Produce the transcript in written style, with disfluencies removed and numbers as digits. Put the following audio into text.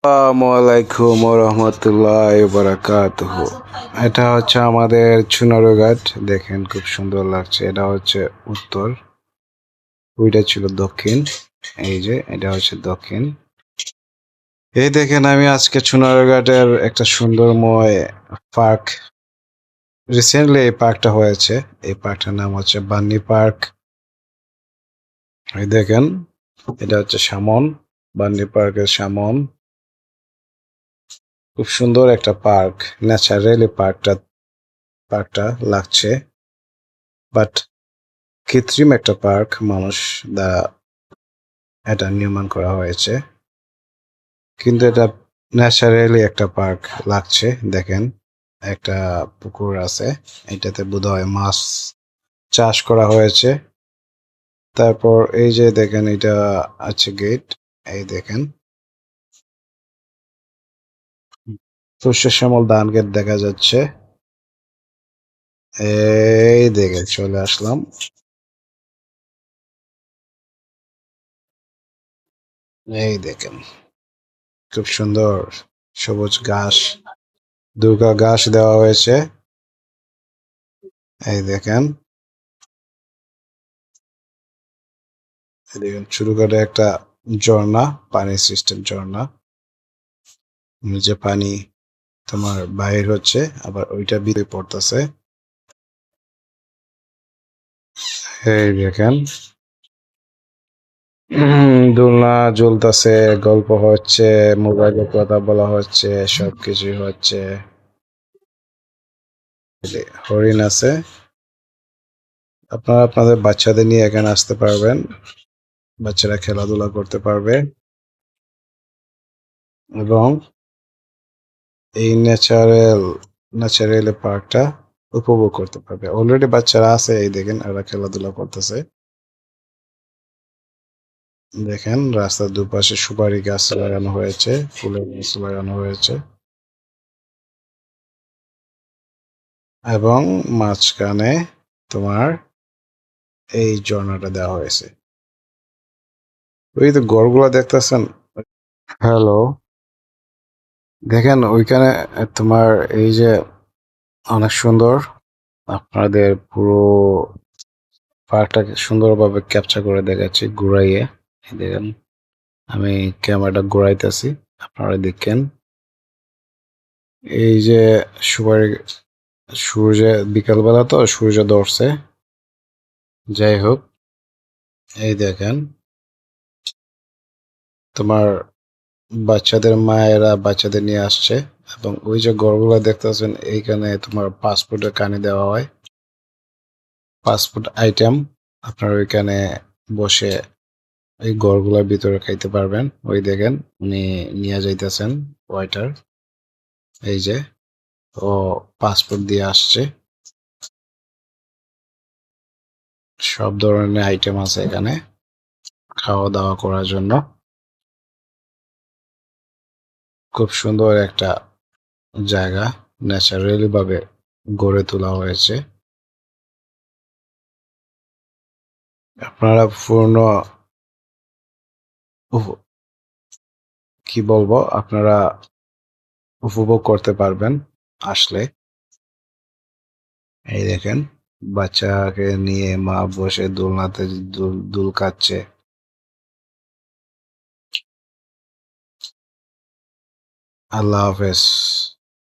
আসসালামু রহমতুল্লাহ বারাকাতুহ। এটা হচ্ছে আমাদের চুনারুঘাট। দেখেন খুব সুন্দর লাগছে। এটা হচ্ছে উত্তর, ওইটা ছিল দক্ষিণ। এই যে এটা হচ্ছে দক্ষিণ। এই দেখেন আমি আজকে চুনারুঘাটের একটা সুন্দরময় পার্ক, রিসেন্টলি এই পার্কটা হয়েছে। এই পার্কটার নাম হচ্ছে বান্নি পার্ক। এই দেখেন এটা হচ্ছে সামন, বান্নি পার্কের সামন। খুব সুন্দর একটা পার্ক, ন্যাচারালি পার্কটা লাগছে, বাট কৃত্রিম একটা পার্ক মানুষ দ্বারা এটা নির্মাণ করা হয়েছে, কিন্তু এটা ন্যাচারালি একটা পার্ক লাগছে। দেখেন একটা পুকুর আছে, এটাতে বোধহয় মাছ চাষ করা হয়েছে। তারপর এই যে দেখেন এটা আছে গেট। এই দেখেন সর্ষে শ্যামল ধান গেট দেখা যাচ্ছে। এই দেখে চলে আসলাম। এই দেখেন খুব সুন্দর সবুজ ঘাস, দুর্গা ঘাস দেওয়া হয়েছে। এই দেখেন, দেখেন ছোটখাটো একটা ঝর্ণা, পানি সিস্টেম ঝর্ণা, নিচে পানি তোমার বাইর হচ্ছে, আবার ওইটা ভিতরে পড়তেছে। এই দেখেন দোলনা জ্বলতেছে, গল্প হচ্ছে, মোবাইলে কথা বলা হচ্ছে, সবকিছু হচ্ছে। হরিণ আছে। আপনারা আপনাদের বাচ্চাদের নিয়ে এখানে আসতে পারবেন, বাচ্চারা খেলাধুলা করতে পারবে এবং এই ন্যাচারাল পার্কটা উপভোগ করতে পারবে। অলরেডি বাচ্চারা আছে, এই দেখেন ওরা খেলাধুলা করতেছে। দেখেন রাস্তার দুপাশে সুপারি গাছ লাগানো হয়েছে, ফুলের গাছ লাগানো হয়েছে এবং মাঝখানে তোমার এই ঝর্ণাটা দেওয়া হয়েছে। ওই তো ঘরগুলা দেখতেছেন। হ্যালো, দেখেন ওইখানে তোমার এই যে অনেক সুন্দর, আপনাদের পুরো পার্কটাকে সুন্দরভাবে ক্যাপচার করে দেখাচ্ছি ঘুরাইয়ে। এই দেখেন আমি ক্যামেরাটা ঘুরাইতেছি, আপনারা দেখেন। এই যে সুপারি, সূর্য বিকালবেলা তো সূর্য ধরছে। যাই হোক, এই দেখেন তোমার বাচ্চাদের মায়েরা বাচ্চাদের নিয়ে আসছে এবং ওই যে ঘরগুলো দেখতেছেন, এইখানে তোমার পাসপোর্টের কানে দেওয়া হয়, পাসপোর্ট আইটেম। আপনারা ওইখানে বসে এই ঘরগুলোর ভিতরে খাইতে পারবেন। ওই দেখেন উনি নিয়ে যাইতেছেন ওয়াইটার, এই যে ও পাসপোর্ট দিয়ে আসছে। সব ধরনের আইটেম আছে এখানে খাওয়া দাওয়া করার জন্য। খুব সুন্দর একটা জায়গা, ন্যাচারালি ভাবে গড়ে তোলা হয়েছে। আপনারা পূর্ণ কি বলবো, আপনারা উপভোগ করতে পারবেন আসলে। এই দেখেন বাচ্চাকে নিয়ে মা বসে দোলনাতে দুল খাচ্ছে। আল্লাহ হাফেজ।